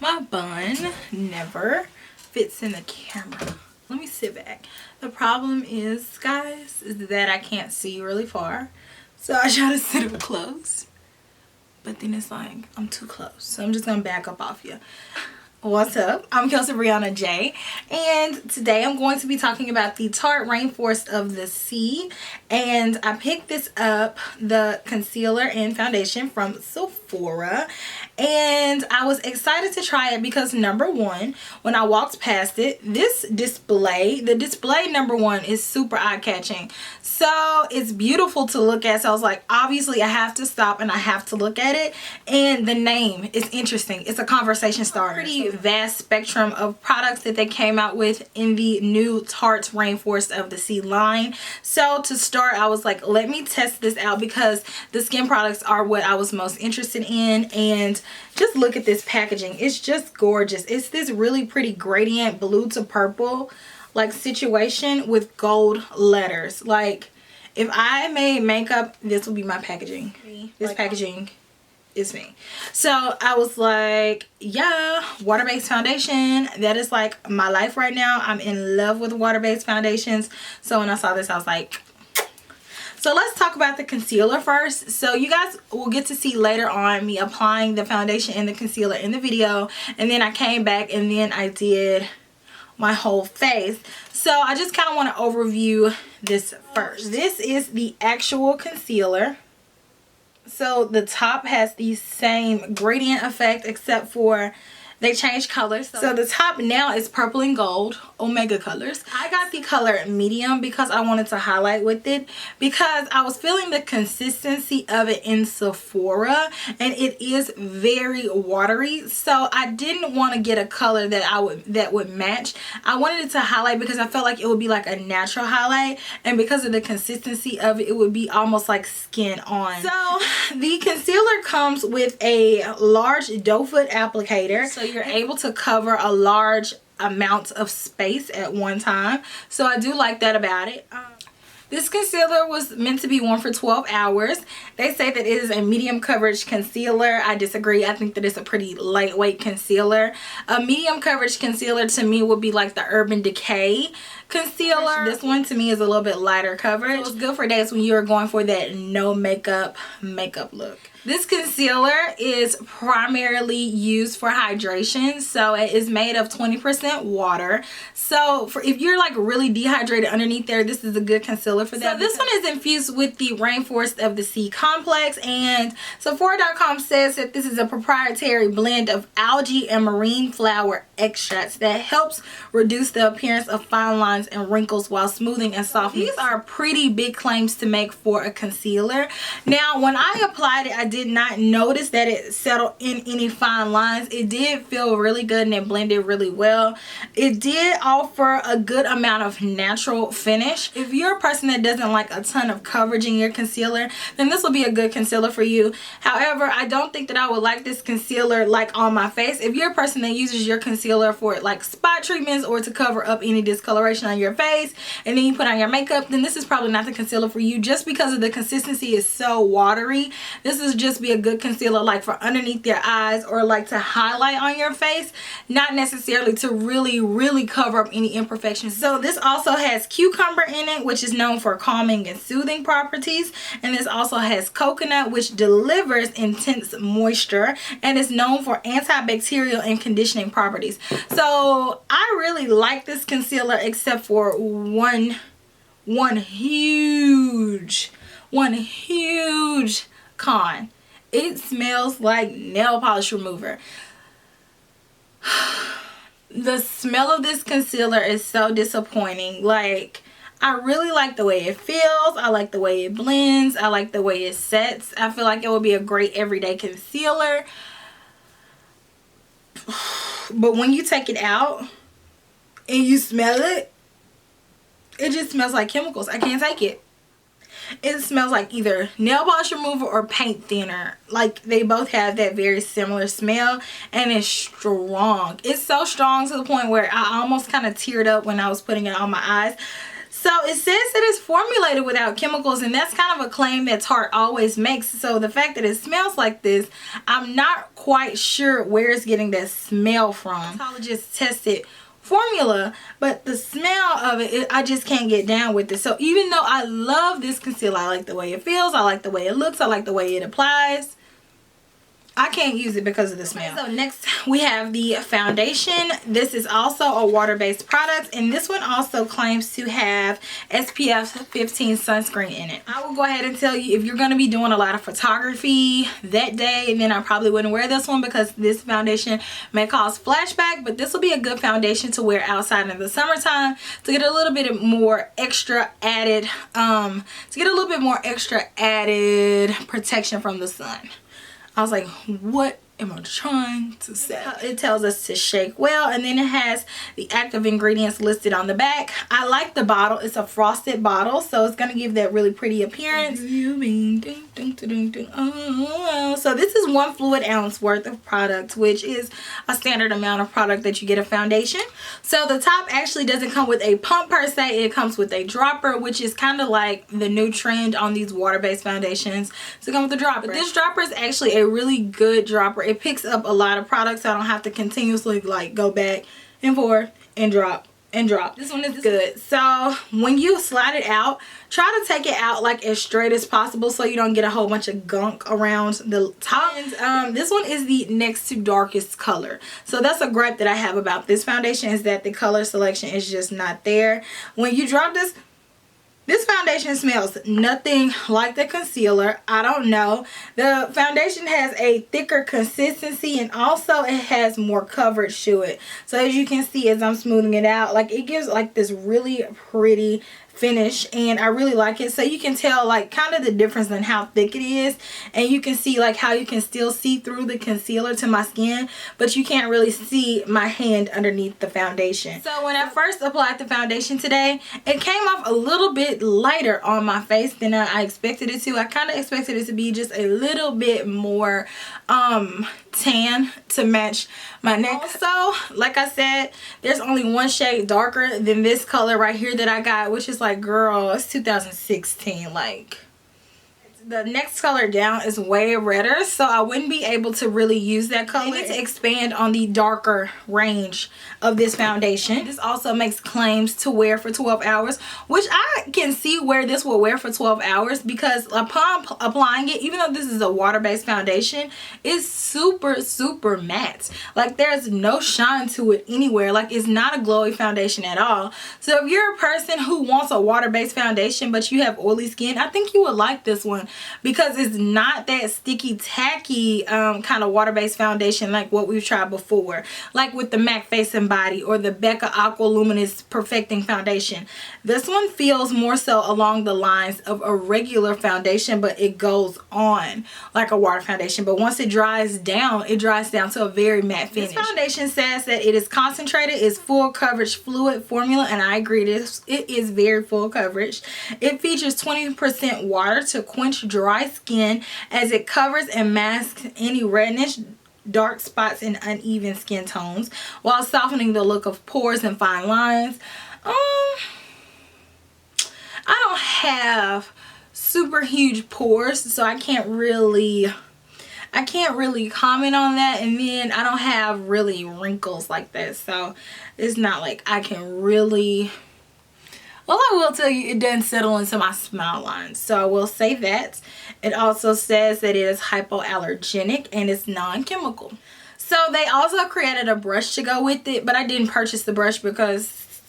My bun never fits in the camera. Let me sit back. The problem is, guys, is that I can't see really far. So I try to sit up close. But then it's like, I'm too close. So I'm just going to back up off you. What's up? I'm Kelsee Briana Jai, and today I'm going to be talking about the Tarte Rainforest of the Sea. And I picked this up, the concealer and foundation from Sephora, and I was excited to try it because number one, when I walked past it, this display, the display number one is super eye-catching. So it's beautiful to look at. So I was like, obviously I have to stop and I have to look at it. And the name is interesting. It's a conversation starter. Pretty vast spectrum of products that they came out with in the new Tarte Rainforest of the Sea line. So to start, I was like, let me test this out because the skin products are what I was most interested in. And just look at this packaging. It's just gorgeous. It's this really pretty gradient blue to purple like situation with gold letters. Like if I made makeup, this would be my packaging. This packaging is me. So I was like, yeah, water-based foundation, that is like my life right now. I'm in love with water-based foundations. So when I saw this, I was like, so let's talk about the concealer first. So you guys will get to see later on me applying the foundation and the concealer in the video, and then I came back and then I did my whole face. So I just kind of want to overview this first. This is the actual concealer. So the top has the same gradient effect except for they changed colors. So the top now is purple and gold, omega colors. I got the color medium because I wanted to highlight with it because I was feeling the consistency of it in Sephora and it is very watery. So I didn't want to get a color that would match. I wanted it to highlight because I felt like it would be like a natural highlight, and because of the consistency of it, it would be almost like skin on. So the concealer comes with a large doe foot applicator. So you're able to cover a large amount of space at one time. So I do like that about it. This concealer was meant to be worn for 12 hours. They say that it is a medium coverage concealer. I disagree. I think that it's a pretty lightweight concealer. A medium coverage concealer to me would be like the Urban Decay concealer. This one to me is a little bit lighter coverage. So it's good for days when you're going for that no makeup look. This concealer is primarily used for hydration, so it is made of 20% water. So if you're like really dehydrated underneath there, this is a good concealer for that. So this one is infused with the Rainforest of the Sea complex, and Sephora.com says that this is a proprietary blend of algae and marine flower extracts that helps reduce the appearance of fine lines and wrinkles while smoothing and softening. These are pretty big claims to make for a concealer. Now when I applied it, I did not notice that it settled in any fine lines. It did feel really good and it blended really well. It did offer a good amount of natural finish. If you're a person that doesn't like a ton of coverage in your concealer, then this will be a good concealer for you. However, I don't think that I would like this concealer like on my face. If you're a person that uses your concealer for like spot treatments or to cover up any discoloration on your face and then you put on your makeup, then this is probably not the concealer for you just because of the consistency is so watery. This is just be a good concealer like for underneath your eyes or like to highlight on your face, not necessarily to really cover up any imperfections. So this also has cucumber in it, which is known for calming and soothing properties, and this also has coconut, which delivers intense moisture and is known for antibacterial and conditioning properties. So I really like this concealer except for one huge con. It smells like nail polish remover. The smell of this concealer is so disappointing. Like, I really like the way it feels. I like the way it blends. I like the way it sets. I feel like it would be a great everyday concealer. But when you take it out and you smell it, it just smells like chemicals. I can't take it. It smells like either nail polish remover or paint thinner. Like they both have that very similar smell, and it's strong. It's so strong to the point where I almost kind of teared up when I was putting it on my eyes. So it says that it's formulated without chemicals, and that's kind of a claim that Tarte always makes. So the fact that it smells like this, I'm not quite sure where it's getting that smell from. Dermatologist tested formula, but the smell of it, I just can't get down with it. So even though I love this concealer, I like the way it feels, I like the way it looks, I like the way it applies, I can't use it because of the smell. So next we have the foundation. This is also a water-based product, and this one also claims to have SPF 15 sunscreen in it. I will go ahead and tell you, if you're going to be doing a lot of photography that day, then I probably wouldn't wear this one because this foundation may cause flashback, but this will be a good foundation to wear outside in the summertime to get a little bit more extra added protection from the sun. I was like, what am I trying to say? It tells us to shake well, and then it has the active ingredients listed on the back. I like the bottle. It's a frosted bottle, so it's going to give that really pretty appearance. So this is 1 fluid ounce worth of product, which is a standard amount of product that you get a foundation. So the top actually doesn't come with a pump per se. It comes with a dropper, which is kind of like the new trend on these water-based foundations to come with a dropper. But this dropper is actually a really good dropper. It picks up a lot of products, so I don't have to continuously like go back and forth and drop and drop. This one is good. So when you slide it out, try to take it out like as straight as possible so you don't get a whole bunch of gunk around the top. And this one is the next to darkest color. So that's a gripe that I have about this foundation, is that the color selection is just not there. When you drop this foundation smells nothing like the concealer. I don't know. The foundation has a thicker consistency, and also it has more coverage to it. So as you can see, as I'm smoothing it out, like it gives like this really pretty finish, and I really like it. So you can tell like kind of the difference in how thick it is, and you can see like how you can still see through the concealer to my skin, but you can't really see my hand underneath the foundation. So when I first applied the foundation today, it came off a little bit lighter on my face than I expected it to. I kind of expected it to be just a little bit more tan to match my neck. Also, like I said, there's only one shade darker than this color right here that I got, which is like, girl, it's 2016. Like, the next color down is way redder, so I wouldn't be able to really use that color. I need to expand on the darker range of this foundation. This also makes claims to wear for 12 hours, which I can see where this will wear for 12 hours, because upon applying it, even though this is a water-based foundation, it's super matte. Like, there's no shine to it anywhere. Like, it's not a glowy foundation at all. So if you're a person who wants a water-based foundation but you have oily skin, I think you would like this one, because it's not that sticky tacky kind of water-based foundation like what we've tried before, like with the MAC Face and Body or the Becca Aqua Luminous Perfecting Foundation. This one feels more so along the lines of a regular foundation, but it goes on like a water foundation, but once it dries down, it dries down to a very matte finish. This foundation says that it is concentrated, it's full coverage fluid formula, and I agree, it is very full coverage. It features 20% water to quench dry skin as it covers and masks any redness, dark spots, and uneven skin tones while softening the look of pores and fine lines. I don't have super huge pores, so I can't really comment on that, and then I don't have really wrinkles like that, so it's not like I can really. Well, I will tell you, it doesn't settle into my smile lines, so I will say that. It also says that it is hypoallergenic and it's non-chemical. So they also created a brush to go with it, but I didn't purchase the brush because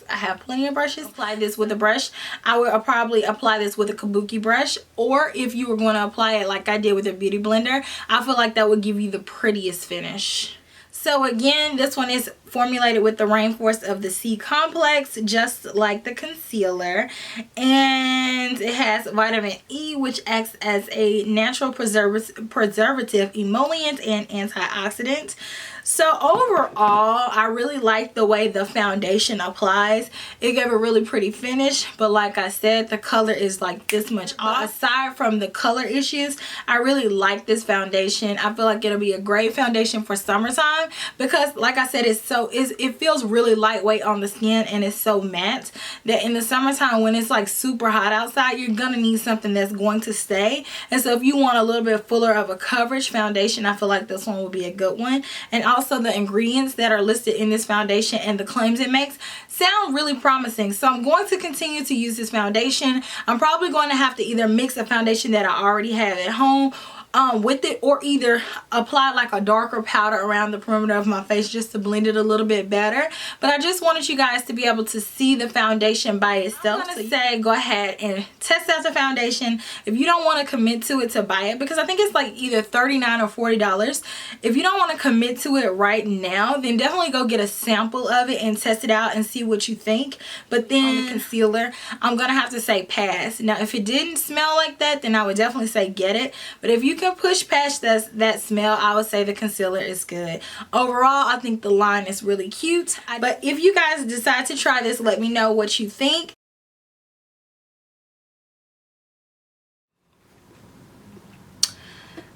I have plenty of brushes. Apply this with a brush. I would probably apply this with a kabuki brush, or if you were going to apply it like I did with a beauty blender, I feel like that would give you the prettiest finish. So again, this one is formulated with the Rainforest of the Sea complex, just like the concealer, and it has vitamin E, which acts as a natural preservative, emollient, and antioxidant. So overall, I really like the way the foundation applies. It gave a really pretty finish, but like I said, the color is like this much off. Aside from the color issues, I really like this foundation. I feel like it'll be a great foundation for summertime because like I said, it feels really lightweight on the skin and it's so matte that in the summertime when it's like super hot outside, you're gonna need something that's going to stay. And so if you want a little bit fuller of a coverage foundation, I feel like this one will be a good one. And also the ingredients that are listed in this foundation and the claims it makes sound really promising. So I'm going to continue to use this foundation. I'm probably going to have to either mix a foundation that I already have at home with it, or either apply like a darker powder around the perimeter of my face just to blend it a little bit better. But I just wanted you guys to be able to see the foundation by itself. I'm gonna say go ahead and test out the foundation. If you don't want to commit to it to buy it, because I think it's like either $39 or $40. If you don't want to commit to it right now, then definitely go get a sample of it and test it out and see what you think. But then on the concealer, I'm gonna have to say pass. Now if it didn't smell like that, then I would definitely say get it. But if you can push past that smell, I would say the concealer is good. Overall, I think the line is really cute. But if you guys decide to try this, let me know what you think.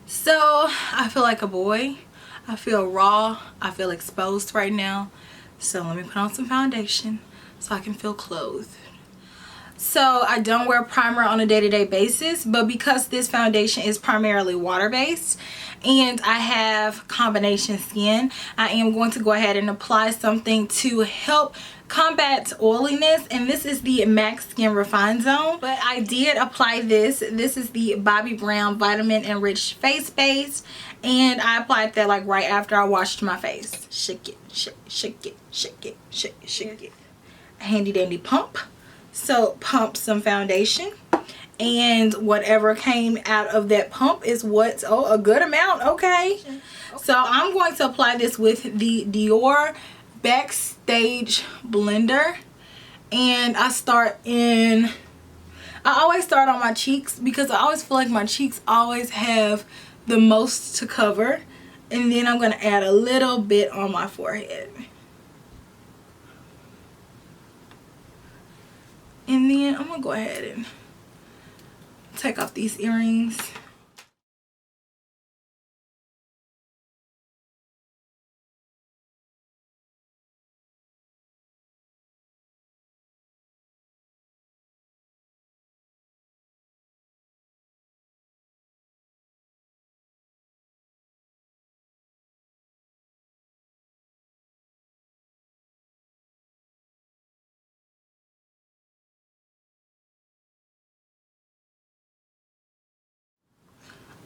So I feel like a boy. I feel raw. I feel exposed right now. So let me put on some foundation so I can feel clothed. So I don't wear primer on a day-to-day basis, but because this foundation is primarily water-based and I have combination skin, I am going to go ahead and apply something to help combat oiliness, and this is the MAC Skin Refine Zone. But I did apply this. This is the Bobbi Brown Vitamin Enriched Face Base, and I applied that like right after I washed my face. Shake it, shake it, shake it, shake it, shake it. A handy dandy pump. So pump some foundation, and whatever came out of that pump is what's a good amount. Okay, so I'm going to apply this with the Dior Backstage blender, and I always start on my cheeks because I always feel like my cheeks always have the most to cover, and then I'm going to add a little bit on my forehead. And then I'm going to go ahead and take off these earrings.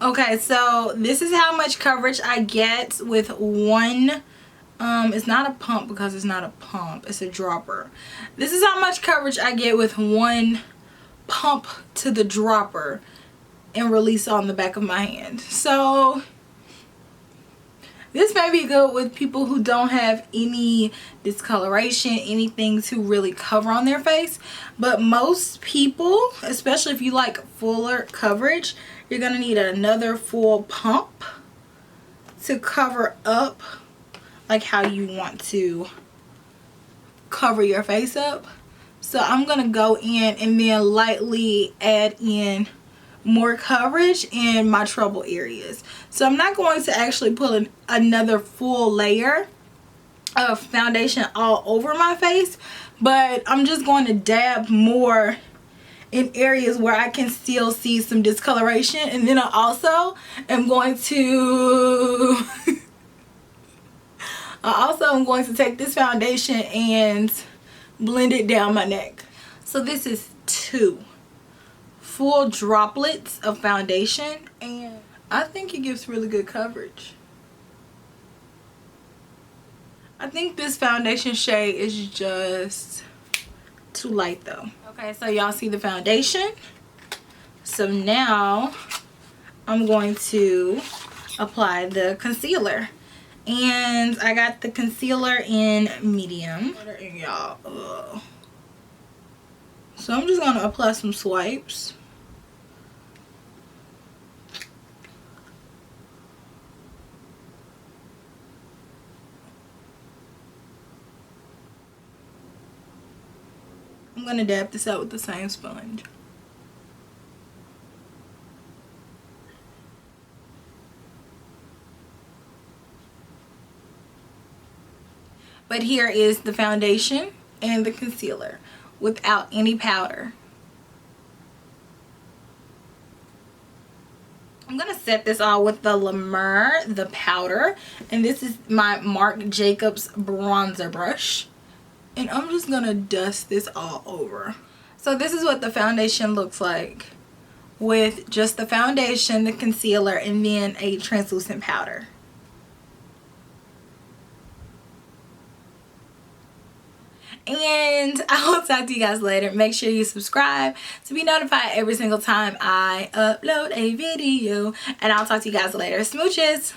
Okay, so this is how much coverage I get with one, it's not a pump because it's not a pump, it's a dropper. This is how much coverage I get with one pump to the dropper and release on the back of my hand. So this may be good with people who don't have any discoloration, anything to really cover on their face. But most people, especially if you like fuller coverage, you're going to need another full pump to cover up like how you want to cover your face up. So I'm going to go in and then lightly add in more coverage in my trouble areas. So I'm not going to actually put another full layer of foundation all over my face, but I'm just going to dab more in areas where I can still see some discoloration. And then I also am going to I'm going to take this foundation and blend it down my neck. So this is 2 full droplets of foundation, and I think it gives really good coverage. I think this foundation shade is just too light though. Okay, so y'all see the foundation. So now I'm going to apply the concealer, and I got the concealer in medium. Y'all, so I'm just gonna apply some swipes. I'm gonna dab this out with the same sponge. But here is the foundation and the concealer without any powder. I'm gonna set this all with the La Mer, the powder, and this is my Marc Jacobs bronzer brush, and I'm just gonna dust this all over. So this is what the foundation looks like with just the foundation, the concealer, and then a translucent powder. And I will talk to you guys later. Make sure you subscribe to be notified every single time I upload a video. And I'll talk to you guys later. Smooches!